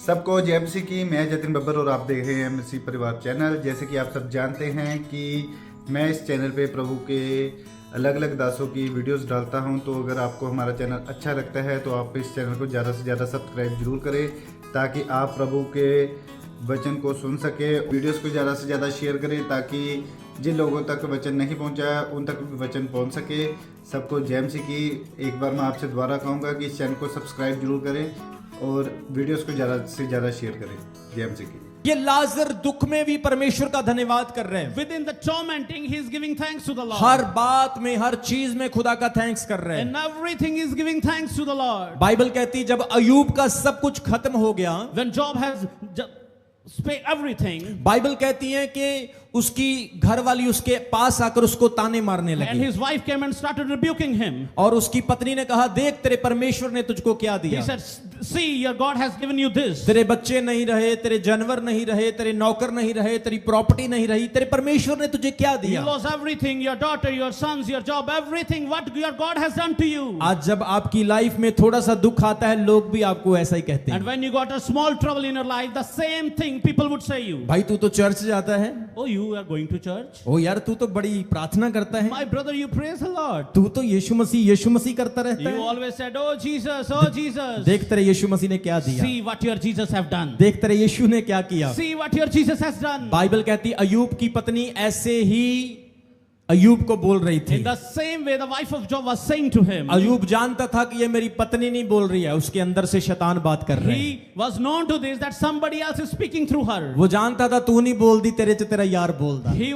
सबको जय मसीह की। मैं जतिन बब्बर और आप देख रहे हैं मसीह परिवार चैनल। जैसे कि आप सब जानते हैं कि मैं इस चैनल पे प्रभु के अलग अलग दासों की वीडियोस डालता हूं, तो अगर आपको हमारा चैनल अच्छा लगता है तो आप इस चैनल को ज़्यादा से ज़्यादा सब्सक्राइब जरूर करें, ताकि आप प्रभु के वचन को सुन सके। वीडियोस को ज़्यादा से ज़्यादा शेयर करें, ताकि जिन लोगों तक वचन नहीं पहुंचा उन तक भी वचन पहुंच सके। सबको जय मसीह की। एक बार मैं आपसे दोबारा कहूँगा कि इस चैनल को सब्सक्राइब जरूर करें और वीडियोस को ज़्यादा से ज़्यादा शेयर करें। जय मसीह की। ये लाजर दुख में भी परमेश्वर का धन्यवाद कर रहे हैं। Within the tormenting, he is giving thanks to the Lord. हर बात में, हर चीज में खुदा का थैंक्स कर रहे हैं। In everything, he is giving thanks to the Lord. Bible कहती है जब अयूब का सब कुछ खत्म हो गया, When Job has spent everything, Bible कहती है कि उसकी घरवाली उसके पास आकर उसको ताने मारने and लगी his wife came and started rebuking him. और उसकी पत्नी ने कहा, देख तेरे परमेश्वर ने तुझको क्या He दिया। said, see, your God has given you this. तेरे बच्चे नहीं रहे, तेरे जानवर नहीं रहे, तेरे नौकर नहीं रहे, तेरी प्रॉपर्टी नहीं रही, तेरे परमेश्वर ने तुझे क्या You दिया। lost everything, your daughter, your sons, your job, everything, what your God has done to you. आज जब आपकी लाइफ में थोड़ा सा दुख आता है, लोग भी आपको ऐसा ही कहते And हैं, when you got a small trouble in your life, the same thing people would say you. भाई तू तो चर्च जाता है, Oh, you are going to church? ओ यार तू तो बड़ी प्रार्थना करता है, My brother, you praise the Lord. तू तो यीशु मसीह करता रहता You है। always said, oh Jesus, oh Jesus. देख तेरे यीशु मसीह ने क्या दिया, See what your Jesus have done. देख तेरे यीशु ने क्या किया। See what your Jesus has done. Bible कहती अयूब की पत्नी ऐसे ही अयूब को बोल रही थी। In the same way, the wife of Job was saying to him. Ayub जानता था कि ये मेरी पत्नी नहीं बोल रही है, उसके अंदर से शैतान बात कर रहे हैं। He was known to this that somebody else is speaking through her. वो जानता था तू नहीं बोल दी, तेरे से तेरा यार बोल दा। He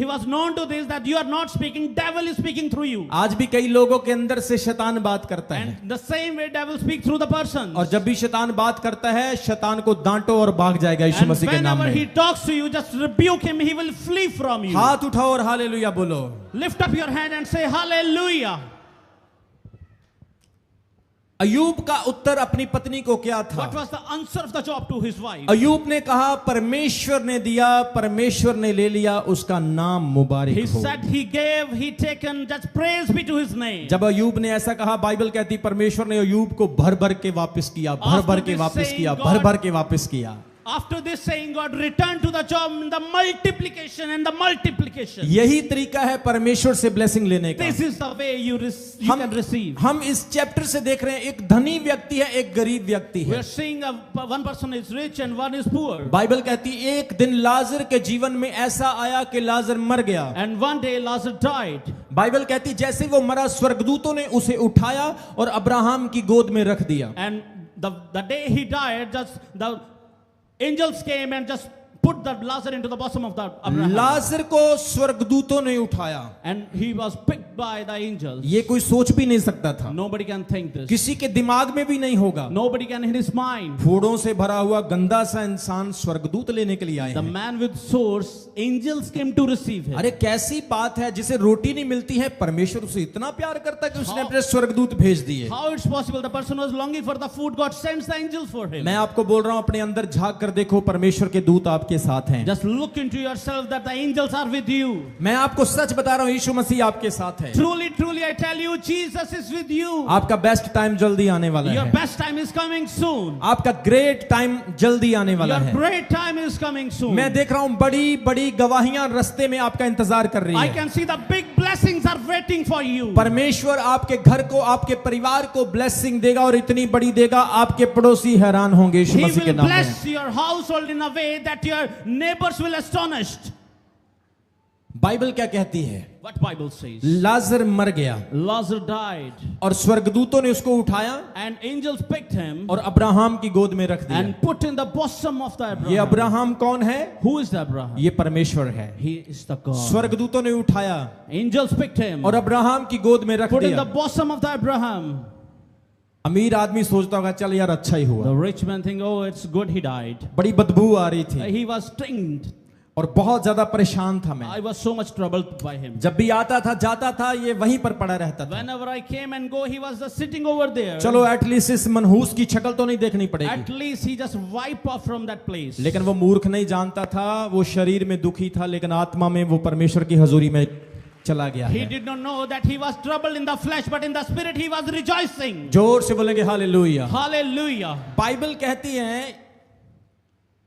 was known to this that you are not speaking, devil is speaking through you. आज भी कई लोगों के अंदर से शैतान बात करता है, And the same way devil speak through the person. और जब भी शैतान बात करता है, शैतान को डांटो और भाग जाएगा यीशु And मसीह के नाम whenever में। he talks to you, just rebuke him, he will flee from you. हाथ उठाओ और हालेलुया बोलो। Lift up your hand and say hallelujah. Ayub का उत्तर अपनी पत्नी को क्या था? What was the answer of the Job to his wife? Ayub ने कहा परमेश्वर ने दिया, परमेश्वर ने ले लिया, उसका नाम मुबारक He हो। said he gave, he taken, just praise be to his name. जब अयूब ने ऐसा कहा, बाइबल कहती परमेश्वर ने अयूब को भर भर के वापस किया, भर भर के वापस किया, भर भर के वापस किया। After this saying, God returned to the Job in the multiplication and the multiplication. यही तरीका है परमेश्वर से ब्लेसिंग लेने का। This is the way you can receive. हम इस चैप्टर से देख रहे हैं, एक धनी व्यक्ति है, एक गरीब व्यक्ति We है। are seeing one person is rich and one is poor. Bible कहती एक दिन लाजर के जीवन में ऐसा आया कि लाजर मर गया। And one day Lazarus died. Bible कहती जैसे वो मरा, स्वर्गदूतों ने उसे उठाया और अब्राहम की गोद में रख दिया। And the day he died, just the angels came and just put the Lazarus into the bosom of the Abraham. लाजर को स्वर्गदूतों ने उठाया। And he was picked by the angels. ये कोई सोच भी नहीं सकता था, Nobody can think this. किसी के दिमाग में भी नहीं होगा। Nobody can in his mind. फोड़ों से भरा हुआ गंदा सा इंसान स्वर्गदूत लेने के लिए आए The हैं। man with sores, angels came to receive him. अरे कैसी बात है, जिसे रोटी नहीं मिलती है, परमेश्वर उसे इतना प्यार करता है कि उसने अपने स्वर्गदूत भेज दिए। How it's possible? The person was longing for the food, God sends the angels for him. मैं आपको बोल रहा हूं, अपने अंदर झांक कर देखो, परमेश्वर के दूत आपके साथ हैं। Just look into yourself that the angels are with you. मैं आपको सच बता रहा हूं, यीशु मसीह आपके साथ है। Truly, truly, I tell you, Jesus is with you. आपका बेस्ट टाइम जल्दी आने वाला Your है। best time is coming soon. आपका ग्रेट टाइम जल्दी आने वाला Your है। great time is coming soon. मैं देख रहा हूं बड़ी बड़ी गवाहियां रास्ते में आपका इंतजार कर रही I है। can see the big blessings are waiting for you. परमेश्वर आपके घर को, आपके परिवार को ब्लेसिंग देगा और इतनी बड़ी देगा, आपके पड़ोसी हैरान होंगे यीशु He मसीह के will नाम में। bless your household in a way that your neighbors will astonished. Bible क्या कहती है? What Bible says? लाजर मर गया Lazarus died और स्वर्गदूतों ने उसको उठाया and angels picked him और अब्राहम की गोद में रख दिया। and put in the bosom of the Abraham. ये अब्राहम कौन है? Who is the Abraham? ये परमेश्वर है। He is the God. स्वर्गदूतों ने उठाया Angels picked him, और अब्राहम की गोद में रख put in the दिया। bosom of the Abraham. अमीर आदमी सोचता होगा चल यार अच्छा ही हुआ, The rich man think, oh, it's good he died. बड़ी बदबू आ रही थी He was stinged. और बहुत ज्यादा परेशान था मैं। I was so much troubled by him. जब भी आता था जाता था, ये वहीं पर पड़ा रहता था। Whenever I came and go, he was just sitting over there. चलो एटलीस्ट इस मनहूस की शक्ल तो नहीं देखनी पड़ेगी। At least he just wipe off from that place. लेकिन वो मूर्ख नहीं जानता था, वो शरीर में दुखी था लेकिन आत्मा में वो परमेश्वर की हजूरी में चला गया He है। did not know that he was troubled in the flesh, but in the spirit he was rejoicing. जोर से बोलेंगे हालेलुया। Hallelujah. बाइबल कहती है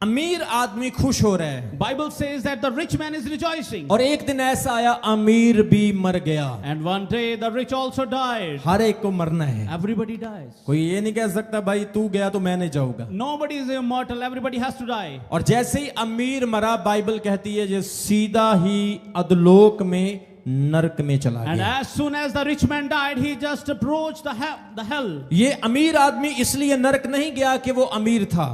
अमीर आदमी खुश हो रहा है, Bible says that the rich man is rejoicing. और एक दिन ऐसा आया अमीर भी मर गया। And one day the rich also died. हर एक को मरना है, Everybody dies. कोई ये नहीं कह सकता भाई तू गया तो मैं नहीं जाऊंगा। Nobody is immortal. Everybody has to die. और जैसे ही अमीर मरा, बाइबल कहती है जो सीधा ही अधलोक में नरक में चला And गया। as soon as the rich man died, he just approached the hell. ये अमीर आदमी इसलिए नरक नहीं गया कि वो अमीर था,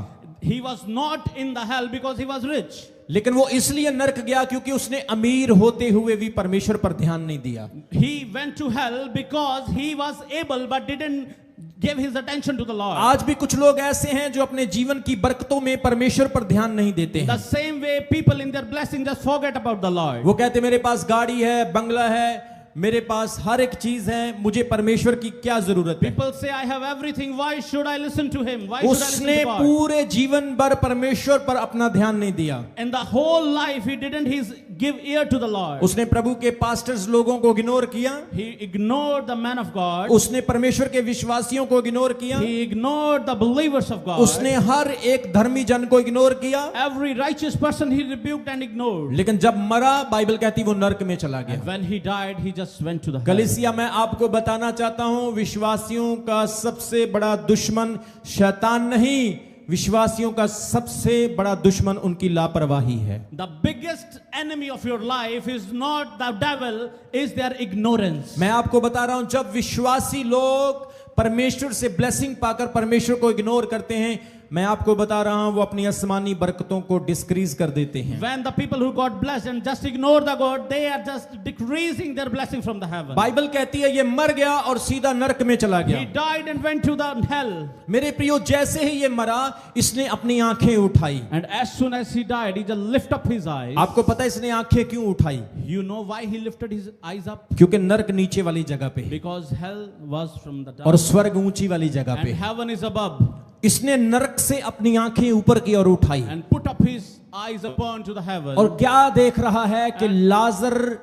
He was not in the hell because he was rich. लेकिन वो इसलिए नरक गया क्योंकि उसने अमीर होते हुए भी परमेश्वर पर ध्यान नहीं दिया। He went to hell because he was able but didn't give his attention to the Lord. आज भी कुछ लोग ऐसे हैं जो अपने जीवन की बरकतों में परमेश्वर पर ध्यान नहीं देते The हैं। same way people in their blessing just forget about the Lord. वो कहते मेरे पास गाड़ी है, बंगला है, मेरे पास हर एक चीज है, मुझे परमेश्वर की क्या जरूरत है। People say, I have everything. Why should I listen to him? Why should I listen उसने to God? पूरे जीवन भर परमेश्वर पर अपना ध्यान नहीं दिया। In the whole life, he didn't give ear to the Lord. उसने प्रभु के पास्टर्स लोगों को इग्नोर किया, He ignored the man of God. उसने परमेश्वर के विश्वासियों को इग्नोर किया, He ignored the believers of God. उसने हर एक धर्मी जन को इग्नोर किया। Every righteous person he rebuked and ignored. लेकिन जब मरा, बाइबल कहती वो नरक में चला गया। When he died, he just went to the hell. कलीसिया, मैं आपको बताना चाहता हूं, विश्वासियों का सबसे बड़ा दुश्मन शैतान नहीं, विश्वासियों का सबसे बड़ा दुश्मन उनकी लापरवाही है। The biggest enemy of your life is not the devil, is their ignorance. मैं आपको बता रहा हूं, जब विश्वासी लोग परमेश्वर से ब्लेसिंग पाकर परमेश्वर को इग्नोर करते हैं, मैं आपको बता रहा हूं वो अपनी आसमानी बरकतों को डिस्क्रीज कर देते हैं। When the people who got blessed and just ignore the God, they are just decreasing their blessing from the heaven. Bible कहती है ये मर गया और सीधा नरक में चला He गया। died and went to the hell. मेरे प्रियो, जैसे ही ये मरा, इसने अपनी आंखें उठाई। And as soon as he died, he just lift up his eyes. आपको पता है इसने आंखें क्यों उठाई? You know why he lifted his eyes up? क्योंकि नरक नीचे वाली जगह पे Because hell was from the और top स्वर्ग ऊंची वाली जगह and पे। heaven is above. इसने नरक से अपनी आंखें ऊपर की और उठाई, And put up his eyes upon to the heaven. और क्या देख रहा है कि लाजर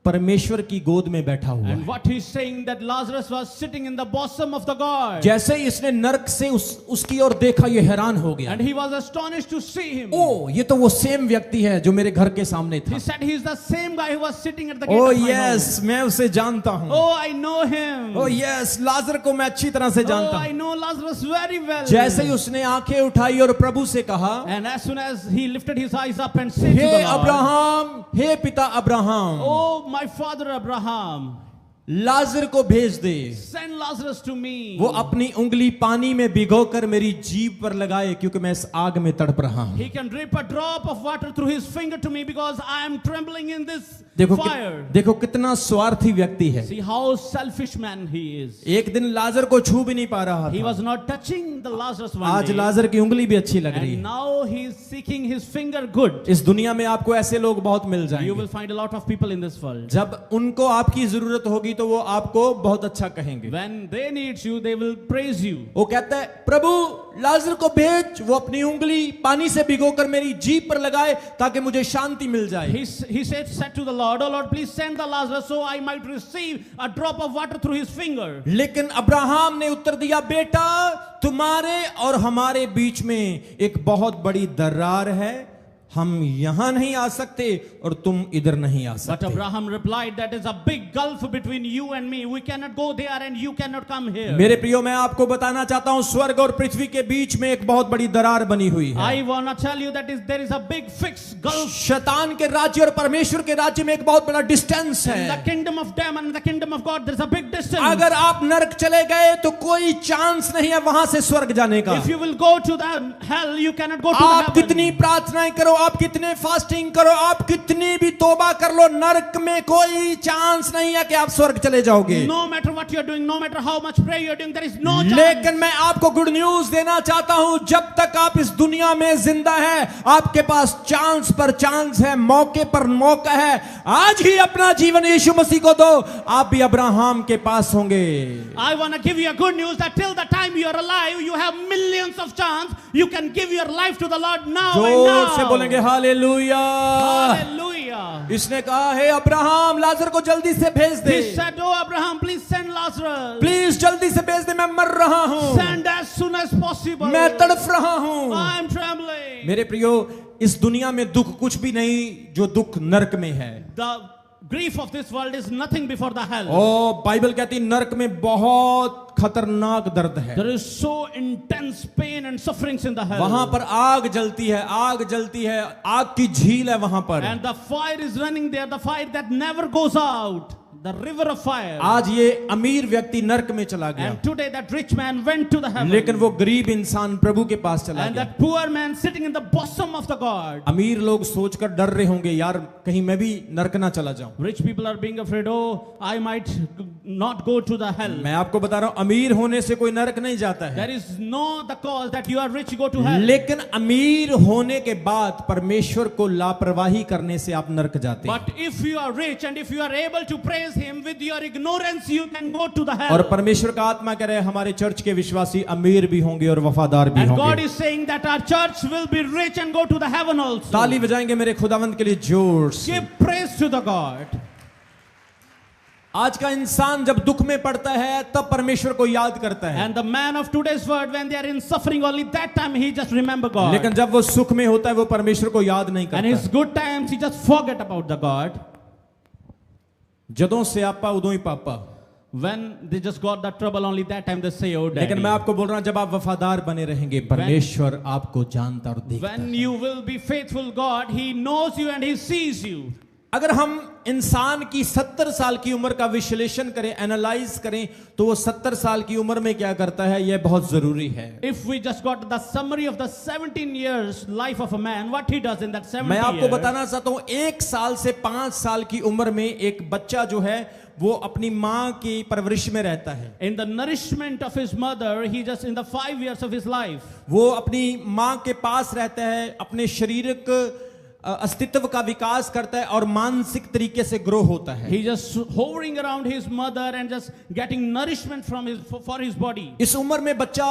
परमेश्वर की गोद में बैठा हुआ And है। what he's saying that Lazarus was sitting in the bosom of the God. जैसे ही इसने नरक से उसकी ओर देखा, ये हैरान हो गया। And he was astonished to see him. ओ, ये तो वो सेम व्यक्ति है जो मेरे घर के सामने था। He said he is the same guy who was sitting at the gate oh of my yes, मैं उसे जानता home. हूँ। Oh, I know him. Oh yes, लाजर को मैं अच्छी तरह से जानता Oh, I हूँ। know Lazarus very well. जैसे ही उसने आंखें उठाई और प्रभु से कहा, And as soon as he lifted his eyes up and said to हे the Lord, अब्राहम, हे पिता Abraham, Oh, my father Abraham, लाजर को भेज दे, send Lazarus to me. वो अपनी उंगली पानी में भिगोकर मेरी जीभ पर लगाए, क्योंकि मैं इस आग में तड़प रहा हूं। He can drip a drop of water through his finger to me because I am trembling in this देखो fire. देखो कितना स्वार्थी व्यक्ति है। See how selfish man he is. एक दिन लाजर को छू भी नहीं पा रहा He था, was not touching the Lazarus one आज day. लाजर की उंगली भी अच्छी लग रही And है। now he is seeking his finger good. इस दुनिया में आपको ऐसे लोग बहुत मिल You जाएंगे, will find a lot of people in this world. जब उनको आपकी जरूरत होगी तो वो आपको बहुत अच्छा कहेंगे। When they need you, they will praise you. वो कहता है प्रभु लाजर को भेज, वो अपनी उंगली पानी से भिगोकर मेरी जीभ पर लगाए ताकि मुझे शांति मिल जाए। He said to the Lord, Oh Lord, please send the Lazarus so I might receive a drop of water through his finger. लेकिन अब्राहम ने उत्तर दिया, बेटा तुम्हारे और हमारे बीच में एक बहुत बड़ी दरार है, हम यहां नहीं आ सकते और तुम इधर नहीं आ But सकते। Abraham replied, that is a big gulf between you and me. We cannot go there and you cannot come here. मेरे प्रियो, मैं आपको बताना चाहता हूं, स्वर्ग और पृथ्वी के बीच में एक बहुत बड़ी दरार बनी हुई है। I want to tell you that there is a big fixed gulf. शैतान के राज्य और परमेश्वर के राज्य में एक बहुत बड़ा डिस्टेंस In है। the kingdom of demon and the kingdom of God, there is a big distance. अगर आप नरक चले गए तो कोई चांस नहीं है वहां से स्वर्ग जाने का। If you will go to the hell, you cannot go to the आप heaven. कितनी प्रार्थनाएं करो, आप कितने फास्टिंग करो, आप कितनी भी तौबा कर लो, नरक में कोई चांस नहीं है कि आप स्वर्ग चले जाओगे। No matter what you are doing, no matter how much prayer you are doing, there is no chance. लेकिन मैं आपको गुड न्यूज देना चाहता हूं, जब तक आप इस दुनिया में जिंदा है, आपके पास चांस पर चांस है, मौके पर मौका है। आज ही अपना जीवन यीशु मसीह को दो, आप भी अब्राहम के पास होंगे। I want to give you a good news that till the time you are alive, you have millions of chance. You can give your life to the Lord now and जोर now. से बोलेंगे hallelujah. Hallelujah. Hallelujah. इसने कहा, हे Abraham, लाजर को जल्दी से भेज दे, He said, "Oh Abraham, please send Lazarus. Please जल्दी से भेज दे, मैं मर रहा हूँ, Send as soon as possible. मैं तड़फ रहा हूँ। I am trembling." मेरे प्रियो, इस दुनिया में दुख कुछ भी नहीं जो दुख नरक में है। The grief of this world is nothing before the hell. ओ बाइबल कहती नरक में बहुत खतरनाक दर्द है। There is so intense pain and sufferings in the hell. वहां पर आग जलती है, आग जलती है, आग की झील है वहां पर। And the fire is running there, the fire that never goes out, the river of fire. आज ये अमीर व्यक्ति नरक में चला गया, And today that rich man went to the heaven. लेकिन वो गरीब इंसान प्रभु के पास चला And गया। that poor man sitting in the bosom of the God. अमीर लोग सोचकर डर रहे होंगे, यार कहीं मैं भी नरक ना चला जाऊं। Rich people are being afraid, oh, I might not go to the hell. मैं आपको बता रहा हूं, अमीर होने से कोई नरक नहीं जाता है, There is no the cause that you are rich, you go to hell. लेकिन अमीर होने के बाद परमेश्वर को लापरवाही करने से आप नरक जाते हैं। But if you are rich and if you are able to praise him with your ignorance, you can go to the और hell. परमेश्वर का आत्मा कह रहे हैं हमारे चर्च के विश्वासी अमीर भी होंगे और वफादार भी And God होंगे। is saying that our church will be rich and go to the heaven also. ताली बजाएंगे मेरे खुदावंद के लिए जोर से। Give praise to the God. आज का इंसान जब दुख में पड़ता है तब परमेश्वर को याद करता है, And the man of today's world, when they are in suffering, only that time he just remember God. लेकिन जब वो सुख में होता है वो परमेश्वर को याद नहीं And his करता। good times, he just forget about the God. जदों से आपा उदों ही पापा। When they just got the trouble, only that time they say, oh daddy. लेकिन मैं आपको बोल रहा हूं, जब आप वफादार बने रहेंगे परमेश्वर आपको जानता और देखता When है। you will be faithful, God, he knows you and he sees you. अगर हम इंसान की 70 साल की उम्र का विश्लेषण करें, एनालाइज करें, तो वो 70 साल की उम्र में क्या करता है, यह बहुत जरूरी है। If we just got the summary of the 17 years life of a man, what he does in that 70 मैं आपको years. बताना चाहता हूं, 1 साल से 5 साल की उम्र में एक बच्चा जो है वो अपनी मां की परवरिश में रहता है। In the nourishment of his mother, he just in the 5 years of his life. वो अपनी मां के पास रहता है, अपने शारीरिक अस्तित्व का विकास करता है और मानसिक तरीके से ग्रो होता है। He just hovering around his mother and just getting nourishment from his for his body. इस उम्र में बच्चा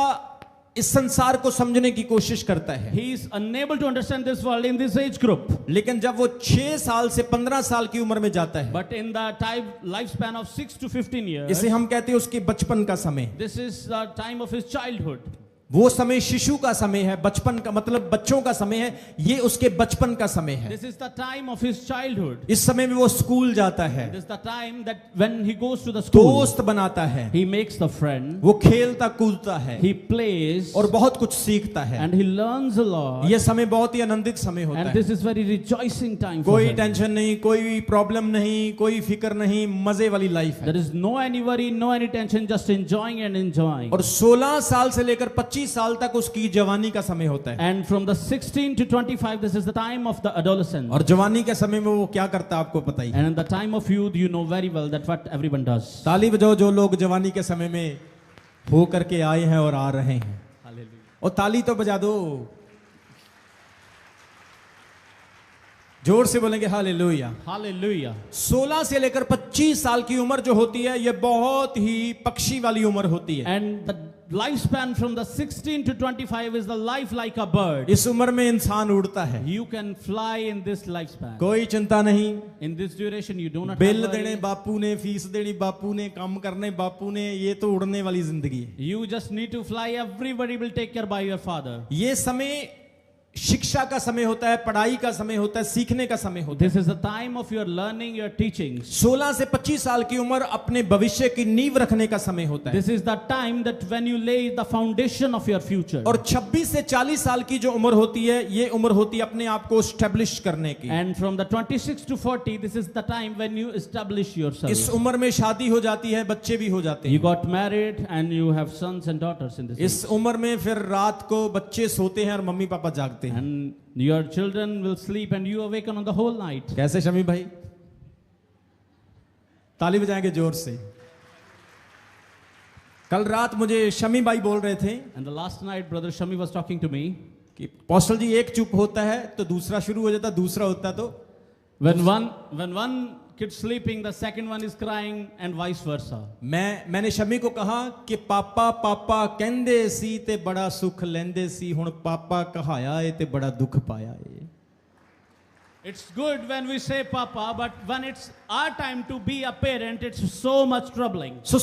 इस संसार को समझने की कोशिश करता है, He is unable to understand this world in this age group. लेकिन जब वो 6 साल से 15 साल की उम्र में जाता है, But in the time lifespan of 6 to 15 years, इसे हम कहते हैं उसके बचपन का समय। this is the time of his childhood. वो समय शिशु का समय है, बचपन का मतलब बच्चों का समय है, ये उसके बचपन का समय है। This is the time of his childhood. इस समय में वो स्कूल जाता है, This is the time that when he goes to the school, दोस्त बनाता है, he makes the friend, वो खेलता कूदता है he plays, और बहुत कुछ सीखता है। and he learns a lot. ये समय बहुत ही आनंदित समय होता And है। this is very rejoicing time for कोई him. टेंशन नहीं, कोई प्रॉब्लम नहीं, कोई फिक्र नहीं, मजे वाली लाइफ है। There is no any worry, no any tension, just enjoying and enjoying. और 16 साल से लेकर 25 साल तक उसकी जवानी का समय होता है। And from the 16 to 25, this is the time of the adolescent. और जवानी के समय में वो क्या करता है आपको पता ही है। And in the time of youth, you know very well that what everyone does. ताली बजाओ जो लोग जवानी के समय में हो करके आए हैं और आ रहे हैं। और ताली तो बजा दो, जोर से बोलेंगे हालेलुया। Hallelujah. 16 से लेकर 25 साल की उम्र जो होती है ये बहुत ही पक्षी वाली उम्र होती है। And the lifespan from the 16 to 25 is the life like a bird. इस उम्र में इंसान उड़ता है, You can fly in this lifespan. कोई चिंता नहीं। In this duration, you do not bill have देने worry. बापू ने, फीस देनी बापू ने, काम करने बापू ने, ये तो उड़ने वाली जिंदगी है। You just need to fly. Everybody will take care by your father. ये समय शिक्षा का समय होता है, पढ़ाई का समय होता है, सीखने का समय होता है। This is the time of your learning, your teachings. 16 से 25 साल की उम्र अपने भविष्य की नींव रखने का समय होता है। This is the time that when you lay the foundation of your future. और 26 से 40 साल की जो उम्र होती है ये उम्र होती है अपने आप को स्टैब्लिश करने की। And from the 26 to 40, this is the time when you establish yourself. इस उम्र में शादी हो जाती है, बच्चे भी हो जाते You हैं। got married and you have sons and daughters in this इस उम्र में फिर रात को बच्चे सोते हैं और मम्मी पापा जागते age. हैं। And your children will sleep and you awaken on the whole night. कैसे शमी भाई? ताली बजाएंगे जोर से। कल रात मुझे शमी भाई बोल रहे थे And the last night, Brother Shami was talking to me. कि पॉस्टल जी एक चुप होता है तो दूसरा शुरू हो जाता, दूसरा होता तो When one kid sleeping, the second one is crying and vice versa. मैंने शमी को कहा कि पापा पापा कहंदे सी ते बड़ा सुख लेंदे सी, हुण पापा कहाया है ते बड़ा दुख पाया है। It's good when we say Papa, but when it's our time to be a parent, it's so much troubling. So